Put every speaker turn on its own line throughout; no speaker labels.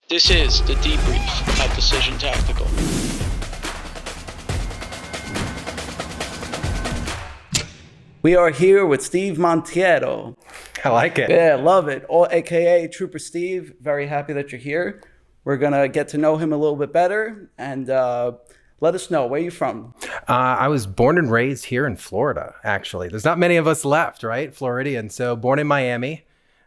This is the Debrief at Decision Tactical.
We are here with Steve Montiero.
I like it.
Yeah, love it. AKA Trooper Steve. Very happy that you're here. We're going to get to know him a little bit better and let us know, where you from?
I was born and raised here in Florida, actually. There's not many of us left, right? Floridian. So born in Miami.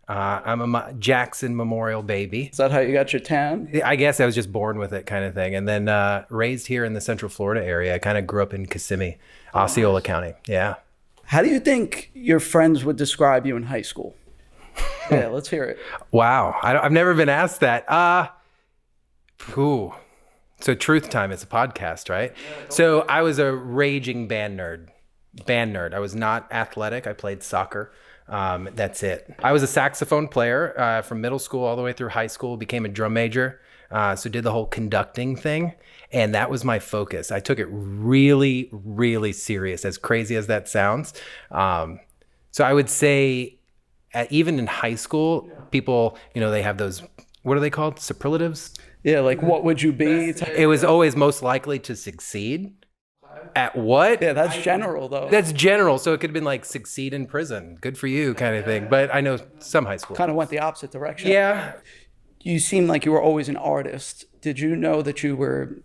I'm a Jackson Memorial baby.
Is that how you got your tan?
I guess I was just born with it kind of thing. And then raised here in the Central Florida area. I kind of grew up in Kissimmee, Osceola County. Yeah.
How do you think your friends would describe you in high school? Yeah, let's hear it.
Wow. I've never been asked that. So truth time, it's a podcast, right? So I was a raging band nerd. I was not athletic. I played soccer. That's it. I was a saxophone player from middle school all the way through high school, became a drum major. So did the whole conducting thing. And that was my focus. I took it really, really serious, as crazy as that sounds. So I would say even in high school, people, they have those, what are they called? Superlatives?
Yeah, like what would you be?
It was always most likely to succeed. At what?
Yeah, that's general though.
That's general. So it could have been like succeed in prison. Good for you kind of thing. But I know some high school.
Kind of went the opposite direction.
Yeah.
You seem like you were always an artist. Did you know that you were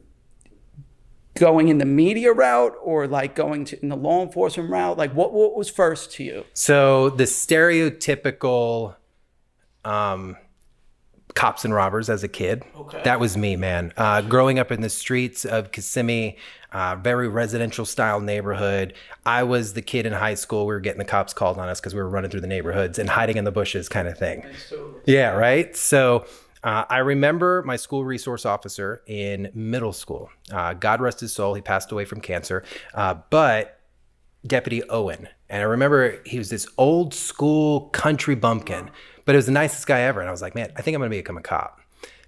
going in the media route or like going in the law enforcement route? Like what was first to you?
So the stereotypical cops and robbers as a kid. Okay. That was me, man. Growing up in the streets of Kissimmee, very residential style neighborhood. I was the kid in high school. We were getting the cops called on us because we were running through the neighborhoods and hiding in the bushes kind of thing. Yeah, right? So I remember my school resource officer in middle school. God rest his soul. He passed away from cancer. But Deputy Owen. And I remember he was this old school country bumpkin, but it was the nicest guy ever. And I was like, man, I think I'm going to become a cop.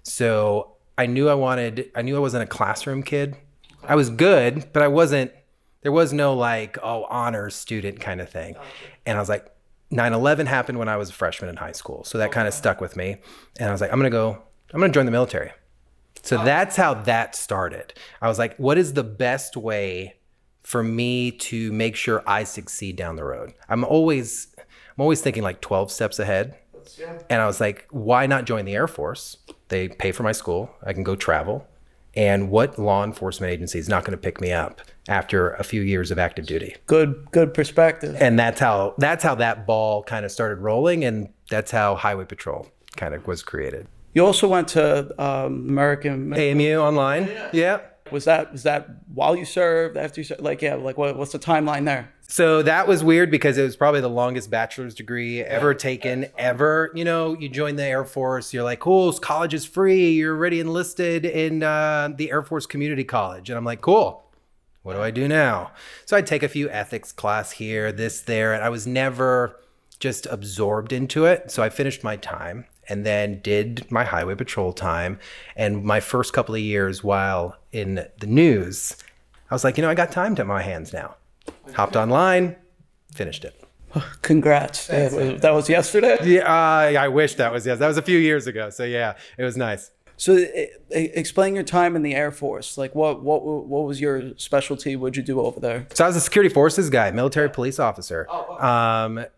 So I knew I wasn't a classroom kid. I was good, but there was no like, honors student kind of thing. And I was like, 9/11 happened when I was a freshman in high school. So that kind of stuck with me. And I was like, I'm going to join the military. So that's how that started. I was like, what is the best way for me to make sure I succeed down the road? I'm always thinking like 12 steps ahead. And I was like, why not join the Air Force? They pay for my school. I can go travel. And what law enforcement agency is not going to pick me up after a few years of active duty?
Good perspective.
And that's how that ball kind of started rolling. And that's how Highway Patrol kind of was created.
You also went to American
AMU online. Yeah.
Was that while you served, after you served? What's the timeline there?
So that was weird because it was probably the longest bachelor's degree ever taken, ever. You join the Air Force, you're like, cool, college is free. You're already enlisted in the Air Force Community College. And I'm like, cool, what do I do now? So I'd take a few ethics class here, this, there. And I was never just absorbed into it. So I finished my time and then did my Highway Patrol time. And my first couple of years while in the news, I was like, I got time to my hands now. Hopped online, finished it.
Congrats. That was yesterday?
Yeah, I wish that was, yes. That was a few years ago. So yeah, it was nice.
So explain your time in the Air Force. Like what was your specialty? What'd you do over there?
So I was a security forces guy, military police officer. I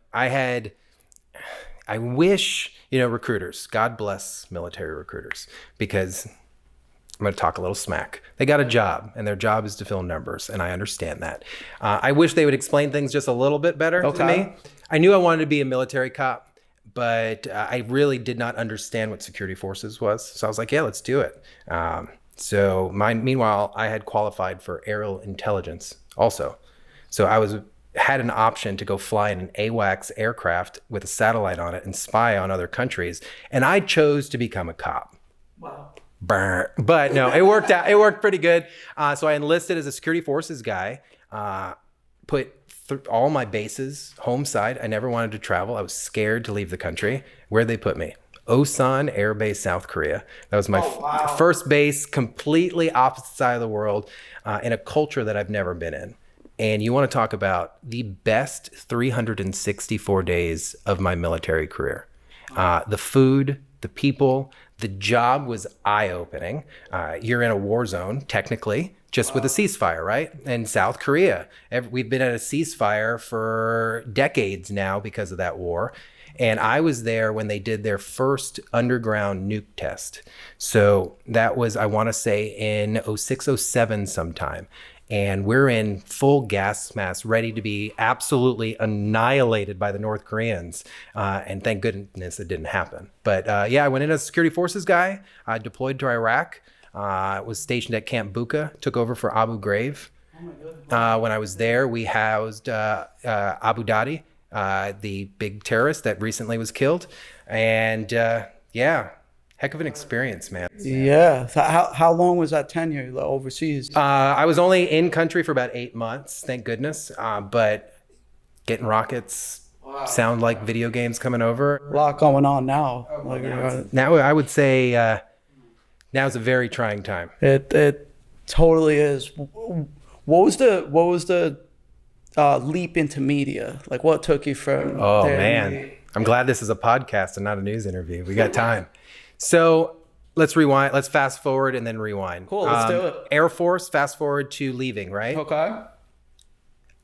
wish, recruiters, God bless military recruiters, because I'm going to talk a little smack. They got a job, and their job is to fill numbers, and I understand that. I wish they would explain things just a little bit better to me. I knew I wanted to be a military cop, but I really did not understand what security forces was. So I was like, yeah, let's do it. Meanwhile, I had qualified for aerial intelligence also. So I had an option to go fly in an AWACS aircraft with a satellite on it and spy on other countries, and I chose to become a cop. Wow. Burn. But no, it worked out. It worked pretty good. So I enlisted as a security forces guy, put all my bases home side. I never wanted to travel. I was scared to leave the country. Where'd they put me? Osan Air Base, South Korea. That was my first base, completely opposite side of the world, in a culture that I've never been in. And you want to talk about the best 364 days of my military career. The food, the people, The job was eye-opening. You're in a war zone, technically, just with a ceasefire, right? In South Korea, we've been at a ceasefire for decades now because of that war. And I was there when they did their first underground nuke test. So that was, I want to say, in 06, 07 sometime. And we're in full gas mask, ready to be absolutely annihilated by the North Koreans. And thank goodness it didn't happen. But yeah, I went in as a security forces guy. I deployed to Iraq. Was stationed at Camp Bucca, took over for Abu Ghraib. When I was there, we housed Abu Dhabi, the big terrorist that recently was killed. And yeah, heck of an experience, man.
Yeah. So how long was that tenure overseas?
I was only in country for about 8 months, thank goodness. But getting rockets sound like video games coming over.
A lot going on now.
Now I would say now's a very trying time.
It totally is. What was the leap into media? Like, what took you from?
Oh
there
man, I'm glad this is a podcast and not a news interview. We got time. So let's rewind. Let's fast forward and then rewind.
Cool, let's do it.
Air Force, fast forward to leaving, right?
Okay.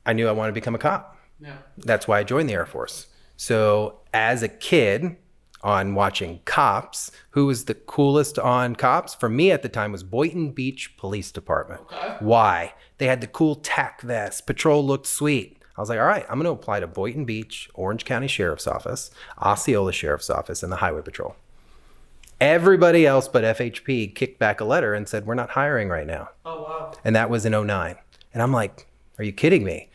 I knew I wanted to become a cop.
Yeah.
That's why I joined the Air Force. So as a kid, on watching Cops, who was the coolest on Cops? For me at the time was Boynton Beach Police Department. Okay. Why? They had the cool tack vest. Patrol looked sweet. I was like, all right, I'm going to apply to Boynton Beach, Orange County Sheriff's Office, Osceola Sheriff's Office, and the Highway Patrol. Everybody else but FHP kicked back a letter and said, we're not hiring right now.
Oh, wow.
And that was in 09. And I'm like, are you kidding me?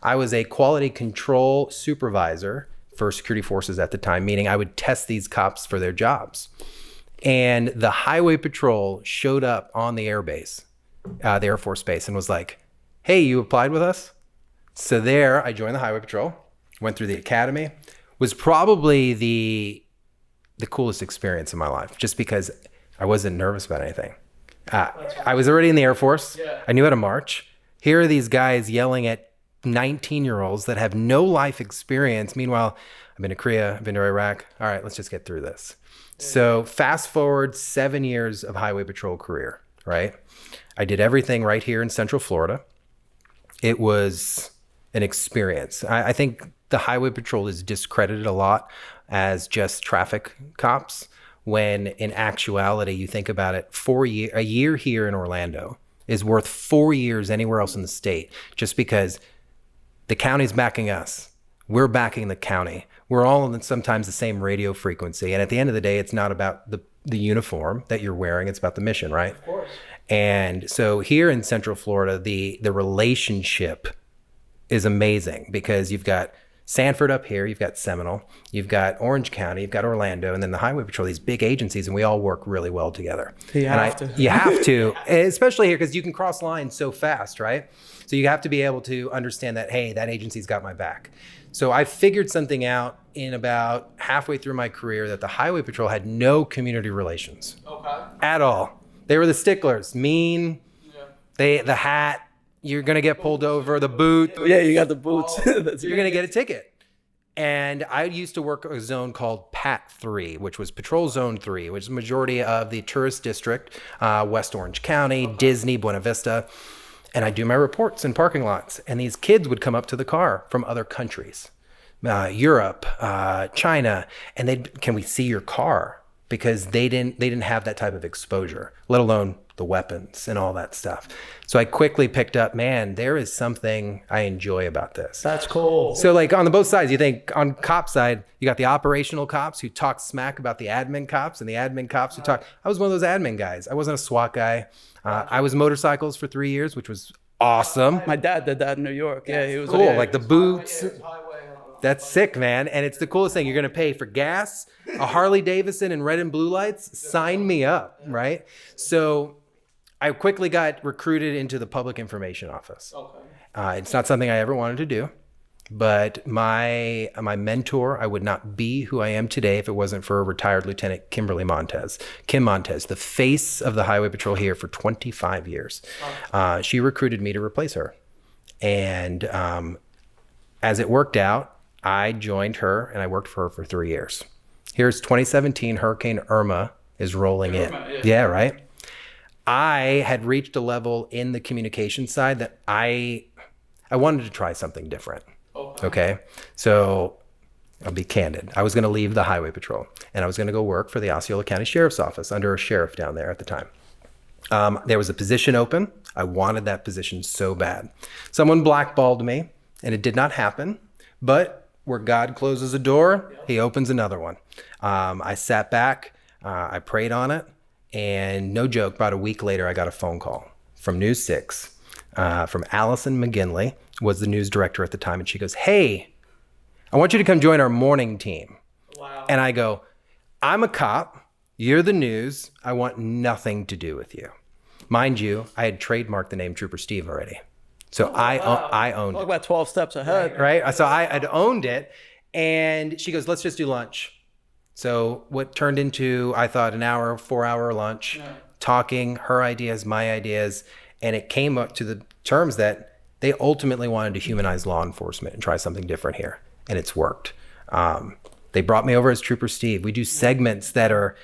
I was a quality control supervisor for security forces at the time, meaning I would test these cops for their jobs. And the Highway Patrol showed up on the airbase, the Air Force Base, and was like, hey, you applied with us? So there, I joined the Highway Patrol, went through the academy, was probably the coolest experience in my life, just because I wasn't nervous about anything. I was already in the Air Force. Yeah. I knew how to march. Here are these guys yelling at 19-year-olds that have no life experience. Meanwhile, I've been to Korea, I've been to Iraq. All right, let's just get through this. Yeah. So fast forward 7 years of Highway Patrol career, right? I did everything right here in Central Florida. It was an experience. I think the Highway Patrol is discredited a lot as just traffic cops, when in actuality, you think about it, a year here in Orlando is worth 4 years anywhere else in the state, just because the county's backing us. We're backing the county. We're all on sometimes the same radio frequency. And at the end of the day, it's not about the uniform that you're wearing. It's about the mission, right? Of course. And so here in Central Florida, the relationship is amazing, because you've got Sanford up here, you've got Seminole, you've got Orange County, you've got Orlando, and then the Highway Patrol, these big agencies, and we all work really well together. You have to, especially here, because you can cross lines so fast, right? So you have to be able to understand that, hey, that agency's got my back. So I figured something out in about halfway through my career, that the Highway Patrol had no community relations at all. They were the sticklers, mean, the hat, you're going to get pulled over, the boot.
Yeah, you got the boots.
You're going to get a ticket. And I used to work a zone called PAT 3, which was Patrol Zone 3, which is the majority of the tourist district, West Orange County, Disney, Buena Vista. And I do my reports in parking lots. And these kids would come up to the car from other countries, Europe, China, and can we see your car? Because they didn't have that type of exposure, let alone the weapons and all that stuff. So I quickly picked up, man, there is something I enjoy about this.
That's cool.
So like on the both sides, you think on cop side, you got the operational cops who talk smack about the admin cops, and the admin cops who talk. I was one of those admin guys. I wasn't a SWAT guy. I was motorcycles for 3 years, which was awesome.
My dad did that in New York. Yeah, he was
cool. Like the boots. That's sick, man. And it's the coolest thing. You're going to pay for gas, a Harley Davidson and red and blue lights. Sign me up, right? So I quickly got recruited into the public information office. Okay. It's not something I ever wanted to do, but my mentor, I would not be who I am today if it wasn't for retired Lieutenant Kim Montez, the face of the Highway Patrol here for 25 years. She recruited me to replace her. And as it worked out, I joined her and I worked for her for 3 years. Here's 2017, Hurricane Irma is rolling in. Yeah, right? I had reached a level in the communication side that I wanted to try something different. Okay. So I'll be candid. I was going to leave the highway patrol and I was going to go work for the Osceola County Sheriff's Office under a sheriff down there at the time. There was a position open. I wanted that position so bad. Someone blackballed me and it did not happen, but where God closes a door, he opens another one. I sat back, I prayed on it, and no joke, about a week later, I got a phone call from News 6, from Allison McGinley, was the news director at the time, and she goes, "Hey, I want you to come join our morning team." Wow. And I go, "I'm a cop, you're the news, I want nothing to do with you." Mind you, I had trademarked the name Trooper Steve already. So I owned it.
Talk about 12 steps ahead.
Right? So I had owned it. And she goes, "Let's just do lunch." So what turned into, I thought, an hour, 4-hour lunch, talking, her ideas, my ideas. And it came up to the terms that they ultimately wanted to humanize law enforcement and try something different here. And it's worked. They brought me over as Trooper Steve. We do segments that are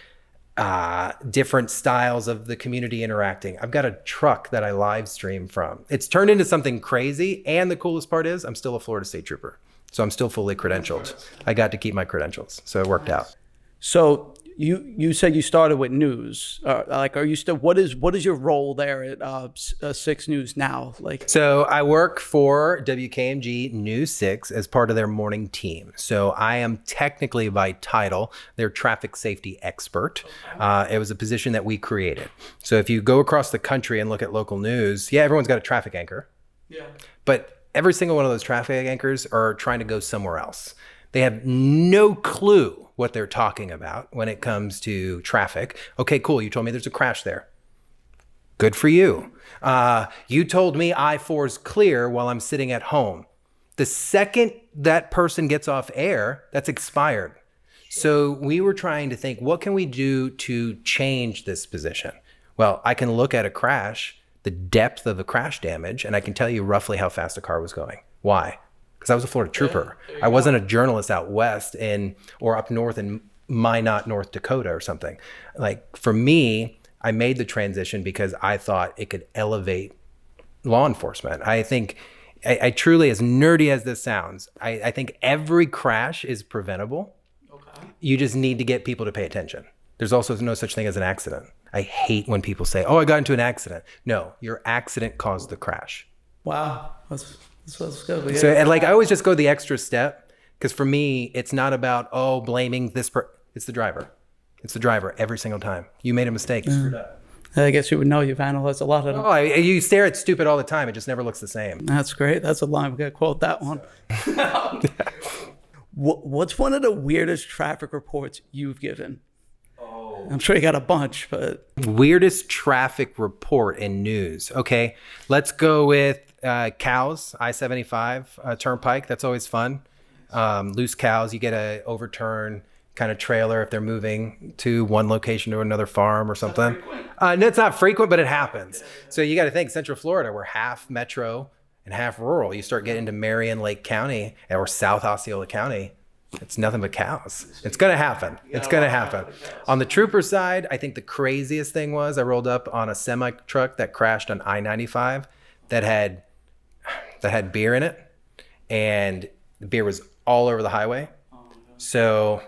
different styles of the community interacting. I've got a truck that I live stream from. It's turned into something crazy. And the coolest part is I'm still a Florida State Trooper. So I'm still fully credentialed. I got to keep my credentials. So it worked out.
So you said you started with news. Are you still, what is your role there at 6 News now?
So I work for WKMG News 6 as part of their morning team. So I am technically by title their traffic safety expert. It was a position that we created. So if you go across the country and look at local news, everyone's got a traffic anchor. Yeah. But every single one of those traffic anchors are trying to go somewhere else. They have no clue what they're talking about when it comes to traffic. Okay, cool. You told me there's a crash there. Good for you. You told me I-4's clear while I'm sitting at home. The second that person gets off air, that's expired. So we were trying to think, what can we do to change this position? Well, I can look at a crash, the depth of the crash damage, and I can tell you roughly how fast a car was going. Why? Because I was a Florida trooper. I wasn't a journalist out west or up north in Minot, North Dakota or something. For me, I made the transition because I thought it could elevate law enforcement. I think, I truly, as nerdy as this sounds, I think every crash is preventable. Okay. You just need to get people to pay attention. There's also no such thing as an accident. I hate when people say, "Oh, I got into an accident." No, your accident caused the crash.
Wow. That's good. Yeah.
So, and I always just go the extra step, because for me, it's not about, blaming this it's the driver. It's the driver every single time. You made a mistake. You screwed up.
I guess you would know, you've analyzed a lot of them.
Oh, you stare at stupid all the time. It just never looks the same.
That's great. That's a line. We got to quote that one. What's one of the weirdest traffic reports you've given? I'm sure you got a bunch, but...
Weirdest traffic report in news. Okay, let's go with cows, I-75 turnpike. That's always fun. Loose cows, you get a overturn kind of trailer if they're moving to one location to another farm or something. No, it's not frequent, but it happens. So you got to think, Central Florida, we're half metro and half rural. You start getting into Marion Lake County or South Osceola County, it's nothing but cows. It's going to happen. It's going to happen. On the trooper side, I think the craziest thing was I rolled up on a semi truck that crashed on I-95 that had beer in it, and the beer was all over the highway. So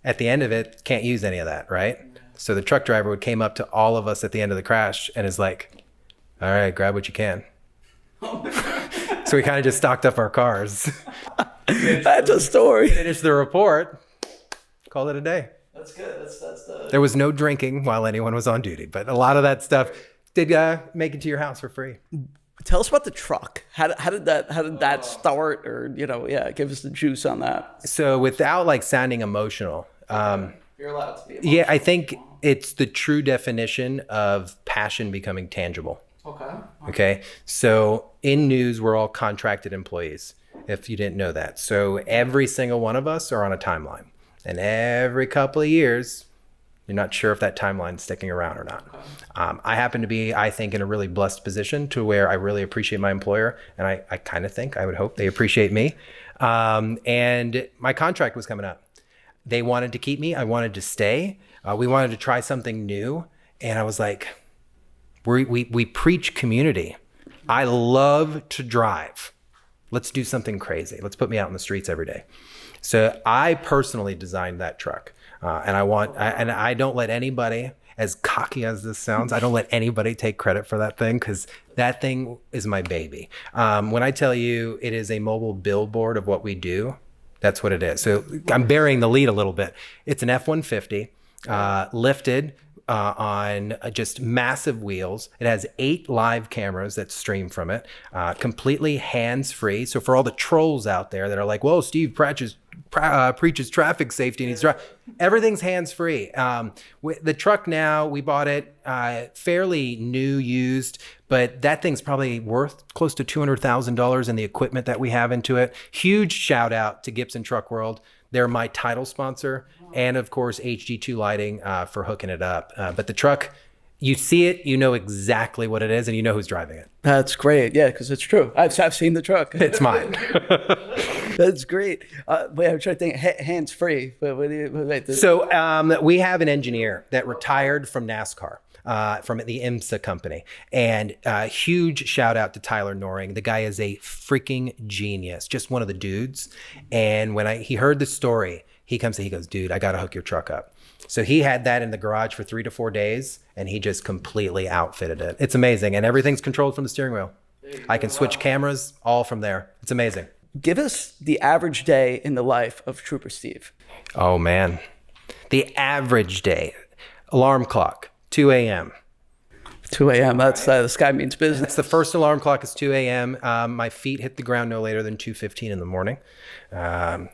at the end of it, can't use any of that, right? So the truck driver came up to all of us at the end of the crash and is like, "All right, grab what you can." So we kind of just stocked up our cars.
That's a story.
Finished the report, called it a day.
That's good.
There was no drinking while anyone was on duty, but a lot of that stuff did make it to your house for free.
Tell us about the truck. How did that start? Or give us the juice on that.
So without sounding emotional,
you're allowed to be emotional.
Yeah, I think it's the true definition of passion becoming tangible. Okay. So in news, we're all contracted employees, if you didn't know that. So every single one of us are on a timeline, and every couple of years, you're not sure if that timeline's sticking around or not. I happen to be, I think, in a really blessed position to where I really appreciate my employer, and I kind of think, I would hope they appreciate me. And my contract was coming up. They wanted to keep me. I wanted to stay. We wanted to try something new. And I was like, we preach community. I love to drive. Let's do something crazy. Let's put me out in the streets every day. So I personally designed that truck. And I don't let anybody, as cocky as this sounds, I don't let anybody take credit for that thing, because that thing is my baby. When I tell you it is a mobile billboard of what we do, that's what it is. So I'm burying the lead a little bit. It's an F-150 lifted on just massive wheels. It has 8 live cameras that stream from it, completely hands-free. So for all the trolls out there that are like, "Whoa, Steve preaches traffic safety and he's everything's hands-free." The truck now, we bought it fairly new, used, but that thing's probably worth close to $200,000 in the equipment that we have into it. Huge shout out to Gibson Truck World. They're my title sponsor, and of course HG2 Lighting for hooking it up. But the truck, you see it, you know exactly what it is, and you know who's driving it.
That's great. Yeah, because it's true. I've seen the truck.
It's mine.
That's great. Wait, I'm trying to think. Hands free.
So we have an engineer that retired from NASCAR. From the IMSA company, and huge shout out to Tyler Noring. The guy is a freaking genius, just one of the dudes. And when he heard the story, he comes and he goes, "Dude, I got to hook your truck up." So he had that in the garage for 3 to 4 days, and he just completely outfitted it. It's amazing, and everything's controlled from the steering wheel. I can switch cameras all from there. It's amazing.
Give us the average day in the life of Trooper Steve.
Oh man, the average day, alarm clock. 2 a.m.
2 a.m. That's the sky means business.
It's the first alarm clock is 2 a.m. My feet hit the ground no later than 2:15 in the morning.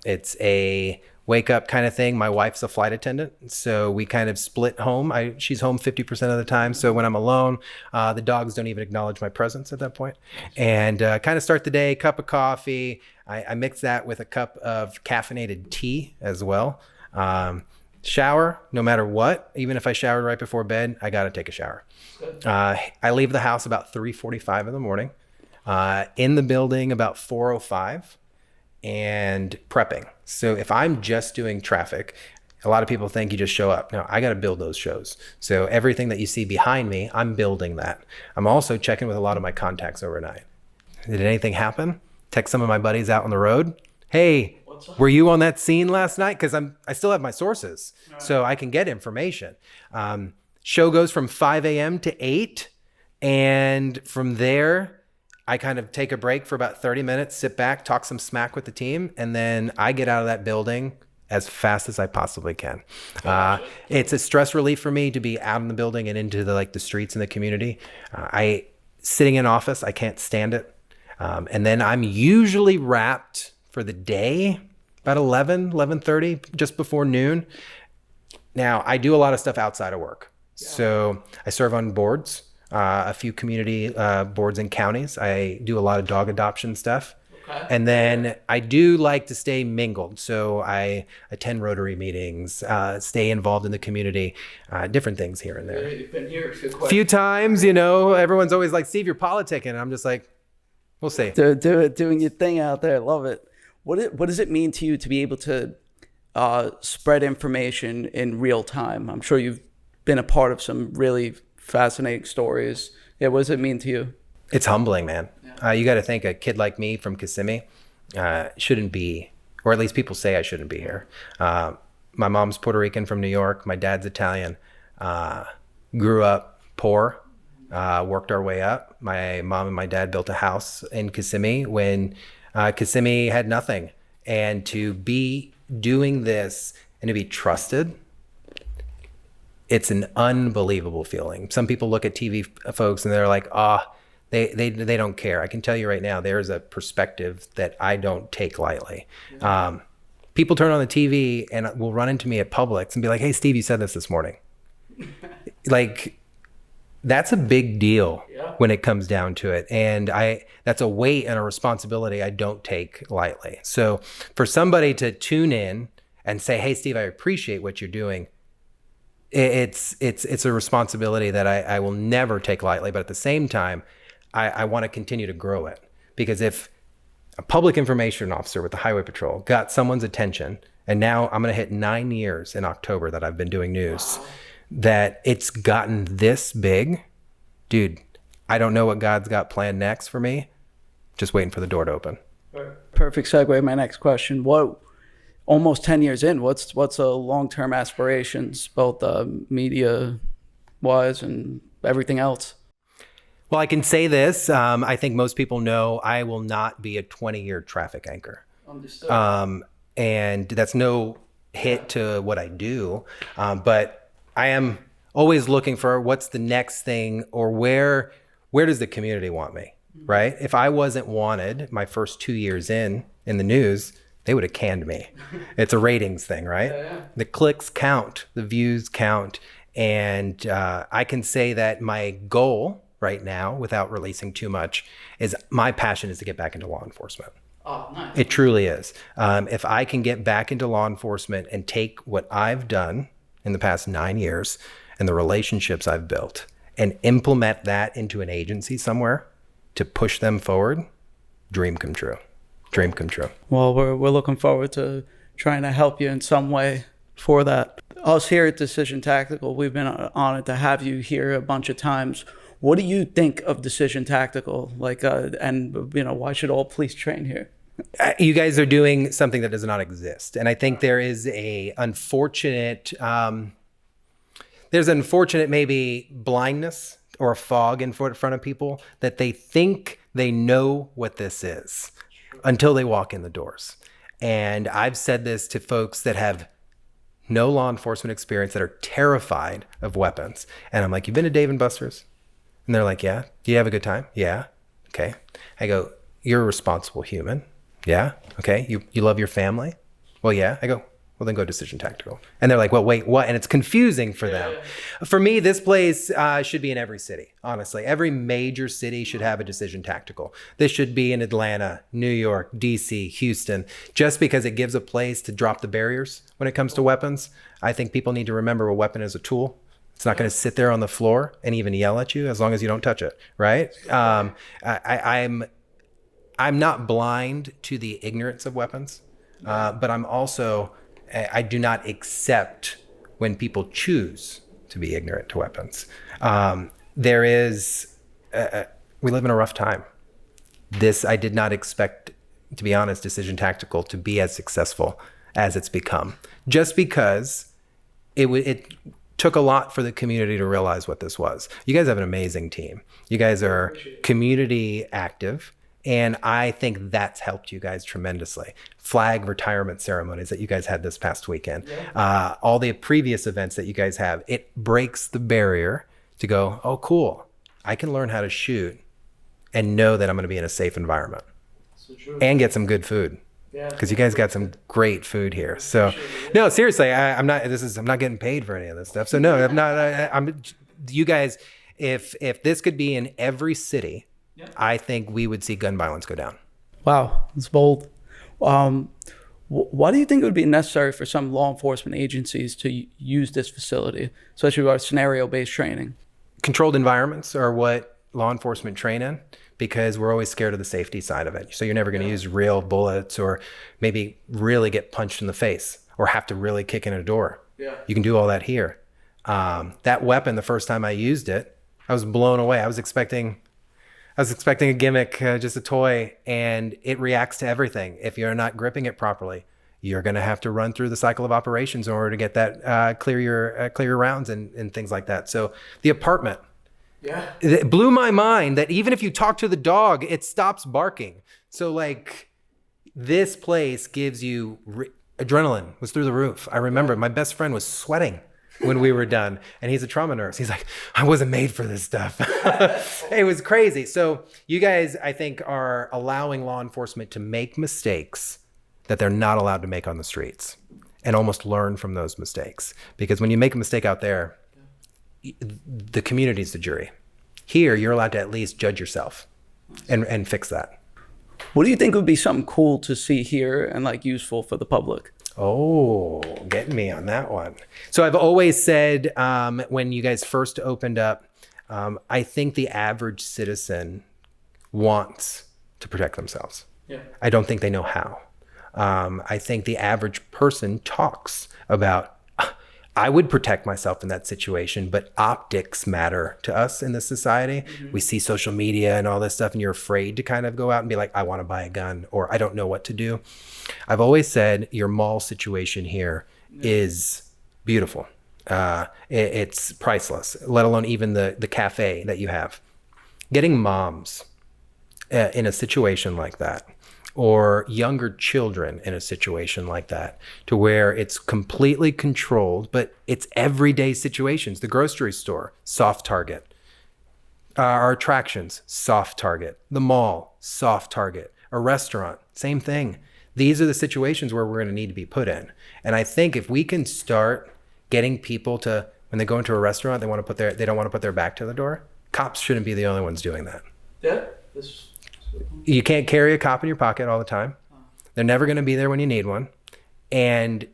It's a wake up kind of thing. My wife's a flight attendant, so we kind of split home. She's home 50% of the time. So when I'm alone, the dogs don't even acknowledge my presence at that point. And kind of start the day, cup of coffee. I mix that with a cup of caffeinated tea as well. Shower, no matter what. Even if I showered right before bed, I got to take a shower. I leave the house about 3:45 in the morning. In the building about 4:05, and prepping. So if I'm just doing traffic, a lot of people think you just show up. No, I got to build those shows. So everything that you see behind me, I'm building that. I'm also checking with a lot of my contacts overnight. Did anything happen? Text some of my buddies out on the road. Hey, were you on that scene last night? Because I still have my sources, so I can get information. Show goes from 5 a.m. to 8, and from there, I kind of take a break for about 30 minutes, sit back, talk some smack with the team, and then I get out of that building as fast as I possibly can. It's a stress relief for me to be out in the building and into the streets and the community. Sitting in office, I can't stand it. And then I'm usually wrapped for the day about 11:30, just before noon. Now, I do a lot of stuff outside of work. So I serve on boards, a few community boards in counties. I do a lot of dog adoption stuff. Okay. And then I do like to stay mingled. So I attend Rotary meetings, stay involved in the community, different things here and there.
You've been here
a few times, everyone's always like, "Steve, you're politicking." And I'm just like, we'll see.
Doing your thing out there. Love it. What does it mean to you to be able to spread information in real time? I'm sure you've been a part of some really fascinating stories. Yeah, what does it mean to you?
It's humbling, man. Yeah. You got to think a kid like me from Kissimmee shouldn't be, or at least people say I shouldn't be here. My mom's Puerto Rican from New York. My dad's Italian. Grew up poor, worked our way up. My mom and my dad built a house in Kissimmee when Kissimmee had nothing. And to be doing this and to be trusted, it's an unbelievable feeling. Some people look at TV folks and they're like, they don't care. I can tell you right now, there's a perspective that I don't take lightly. People turn on the TV and will run into me at Publix and be like, "Hey, Steve, you said this morning." That's a big deal when it comes down to it. And that's a weight and a responsibility I don't take lightly. So for somebody to tune in and say, "Hey, Steve, I appreciate what you're doing," it's a responsibility that I will never take lightly. But at the same time, I want to continue to grow it, because if a public information officer with the Highway Patrol, got someone's attention, and now I'm going to hit 9 years in October that I've been doing news, that it's gotten this big. Dude, I don't know what God's got planned next for me. Just waiting for the door to open.
Perfect segue. My next question: what, almost 10 years in, what's a long-term aspirations, both media-wise and everything else?
Well, I can say this. I think most people know I will not be a 20-year traffic anchor.
Understood.
And that's no hit to what I do. But I am always looking for what's the next thing, or where does the community want me, right? If I wasn't wanted my first 2 years in the news, they would have canned me. It's a ratings thing, right? Yeah. The clicks count, the views count. And I can say that my goal right now, without releasing too much, is my passion is to get back into law enforcement.
Oh, nice.
It truly is. If I can get back into law enforcement and take what I've done in the past 9 years and the relationships I've built and implement that into an agency somewhere to push them forward, dream come true. Dream come true.
Well, we're looking forward to trying to help you in some way for that. Us here at Decision Tactical, we've been honored to have you here a bunch of times. What do you think of Decision Tactical? And why should all police train here?
You guys are doing something that does not exist. And I think there is there's unfortunate maybe blindness or a fog in front of people, that they think they know what this is until they walk in the doors. And I've said this to folks that have no law enforcement experience, that are terrified of weapons. And I'm like, you've been to Dave & Buster's? And they're like, yeah. Do you have a good time? Yeah. Okay. I go, you're a responsible human. Yeah. Okay. You love your family? Well, yeah. I go, well, then go Decision Tactical. And they're like, well, wait, what? And it's confusing for them. For me, this place should be in every city, honestly. Every major city should have a Decision Tactical. This should be in Atlanta, New York, DC, Houston, just because it gives a place to drop the barriers when it comes to weapons. I think people need to remember a weapon is a tool. It's not going to sit there on the floor and even yell at you as long as you don't touch it, right? I'm not blind to the ignorance of weapons, but I'm also... I do not accept when people choose to be ignorant to weapons. We live in a rough time. I did not expect, to be honest, Decision Tactical to be as successful as it's become, just because it took a lot for the community to realize what this was. You guys have an amazing team. You guys are community active. And I think that's helped you guys tremendously. Flag retirement ceremonies that you guys had this past weekend, all the previous events that you guys have, it breaks the barrier to go, oh, cool. I can learn how to shoot and know that I'm going to be in a safe environment and get some good food. Because you guys got some great food here. So, no, seriously, I'm not getting paid for any of this stuff. So no, I'm not. You guys, if this could be in every city, I think we would see gun violence go down. Wow,
that's bold. Why do you think it would be necessary for some law enforcement agencies to use this facility, especially our scenario-based training?
Controlled environments are what law enforcement train in, because we're always scared of the safety side of it. So you're never going to use real bullets, or maybe really get punched in the face, or have to really kick in a door. You can do all that here. That weapon, the first time I used it, I was blown away. I was expecting a gimmick, just a toy, and it reacts to everything. If you're not gripping it properly, you're going to have to run through the cycle of operations in order to get that clear your rounds and things like that. So the apartment, it blew my mind that even if you talk to the dog, it stops barking. So like, this place gives you adrenaline was through the roof. I remember my best friend was sweating when we were done, and he's a trauma nurse. He's like, I wasn't made for this stuff. It was crazy. So you guys, I think, are allowing law enforcement to make mistakes that they're not allowed to make on the streets, and almost learn from those mistakes. Because when you make a mistake out there, the community's the jury. Here, you're allowed to at least judge yourself and fix that.
What do you think would be something cool to see here and like useful for the public?
Oh, getting me on that one. So I've always said, when you guys first opened up, I think the average citizen wants to protect themselves. I don't think they know how. I think the average person talks about, I would protect myself in that situation, but optics matter to us in this society. We see social media and all this stuff, and you're afraid to kind of go out and be like, I want to buy a gun, or I don't know what to do. I've always said your mall situation here is beautiful. It's priceless, let alone even the cafe that you have. Getting moms in a situation like that, or younger children in a situation like that, to where it's completely controlled, but it's everyday situations. The grocery store, soft target. Our attractions, soft target. The mall, soft target. A restaurant, same thing. These are the situations where we're going to need to be put in. And I think if we can start getting people to, when they go into a restaurant, they don't want to put their back to the door. Cops shouldn't be the only ones doing that.
Yeah.
You can't carry a cop in your pocket all the time. They're never going to be there when you need one. And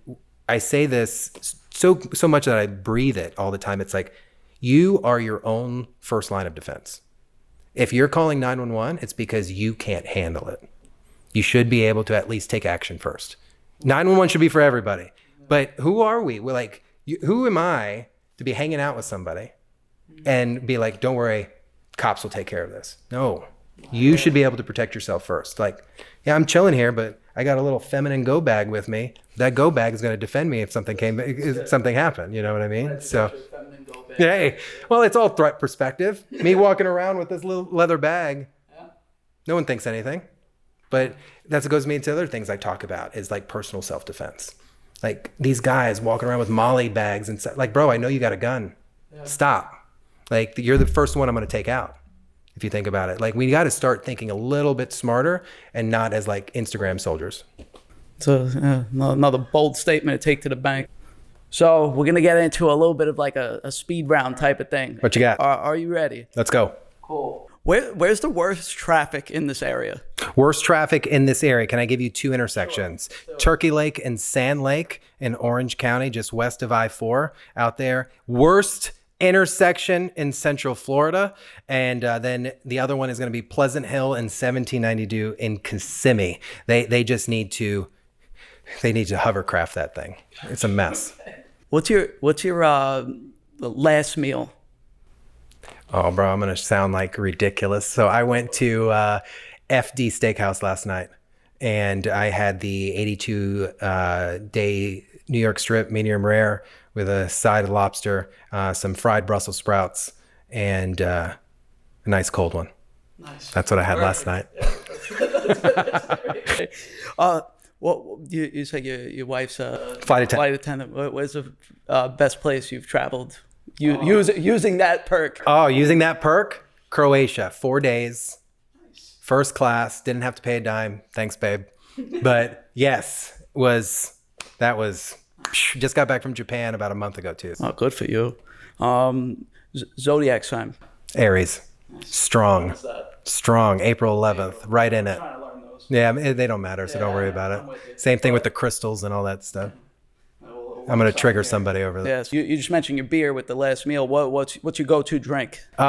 I say this so much that I breathe it all the time. It's like, you are your own first line of defense. If you're calling 911, it's because you can't handle it. You should be able to at least take action first. 911 should be for everybody. But who are we? We're like, who am I to be hanging out with somebody and be like, don't worry, cops will take care of this? No. You should be able to protect yourself first. Like, yeah, I'm chilling here, but I got a little feminine go bag with me. That go bag is going to defend me if something happened. You know what I mean? So, hey, well, it's all threat perspective. Me walking around with this little leather bag, no one thinks anything. But that goes me into other things I talk about is like personal self-defense. Like these guys walking around with Molly bags and stuff. Like, bro, I know you got a gun. Stop. Like, you're the first one I'm going to take out. If you think about it, like, we got to start thinking a little bit smarter and not as like Instagram soldiers.
So another bold statement to take to the bank. So we're going to get into a little bit of like a speed round type of thing.
What you got?
Are you ready?
Let's go.
Cool. Where's the worst traffic in this area?
Worst traffic in this area. Can I give you two intersections? Sure. Turkey Lake and Sand Lake in Orange County, just west of I-4 out there. Worst intersection in Central Florida. And then the other one is going to be Pleasant Hill and 1792 in Kissimmee. They just need to hovercraft that thing. It's a mess.
What's your last meal?
Oh, bro, I'm going to sound like ridiculous. So I went to FD Steakhouse last night, and I had the 82-day New York strip, medium rare, with a side of lobster, some fried Brussels sprouts, and a nice cold one. Nice. That's what I had last night.
Well, you said your wife's
flight
attendant. Where's the best place you've traveled? Using that perk.
Oh, using that perk? Croatia, 4 days, first class, didn't have to pay a dime. Thanks, babe. But yes, just got back from Japan about a month ago too.
Oh, good for you. Zodiac sign.
Aries. Strong. April 11th, right in it. Yeah, they don't matter, so don't worry about it. Same thing with the crystals and all that stuff. I'm going to trigger somebody over there.
Yes, you just mentioned your beer with the last meal. What's your go-to drink?
Oh,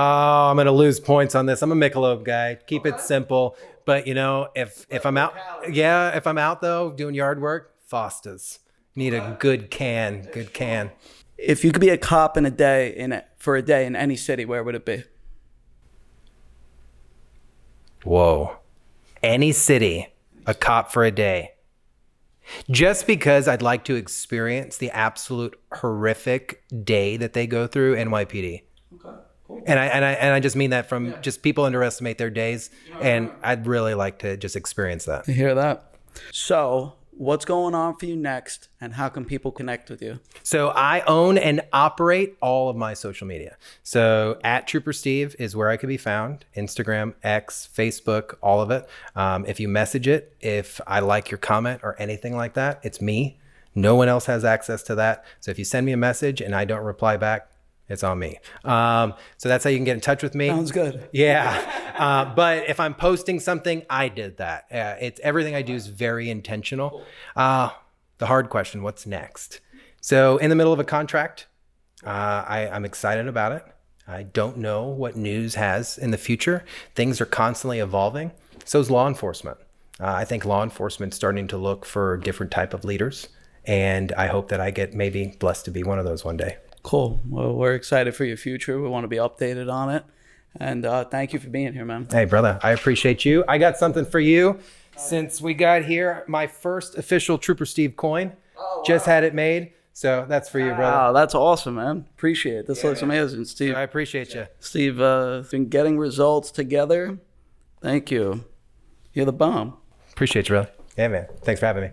I'm going to lose points on this. I'm a Michelob guy. Keep it simple. But, if I'm out, though, doing yard work, Foster's. Need a good can.
If you could be a cop for a day in any city, where would it be?
Whoa. Any city, a cop for a day. Just because I'd like to experience the absolute horrific day that they go through NYPD. Okay, cool. And I just mean that from just people underestimate their days, and I'd really like to just experience that.
I hear that. So, what's going on for you next, and how can people connect with you?
So I own and operate all of my social media. So at Trooper Steve is where I could be found. Instagram, X, Facebook, all of it. If you message it, if I like your comment or anything like that, it's me. No one else has access to that. So if you send me a message and I don't reply back, it's on me. So that's how you can get in touch with me.
Sounds good.
Yeah. But if I'm posting something, I did that. It's everything I do is very intentional. The hard question, what's next? So in the middle of a contract, I'm excited about it. I don't know what news has in the future. Things are constantly evolving. So is law enforcement. I think law enforcement's starting to look for different type of leaders, and I hope that I get maybe blessed to be one of those one day.
Cool. Well, we're excited for your future. We want to be updated on it. And thank you for being here, man.
Hey, brother, I appreciate you. I got something for you. Since we got here, my first official Trooper Steve coin. Just had it made. So that's for you, brother.
Wow, that's awesome, man. Appreciate it. This looks amazing, Steve.
I appreciate you.
Steve, been getting results together. Thank you. You're the bomb.
Appreciate you, brother. Yeah, man. Thanks for having me.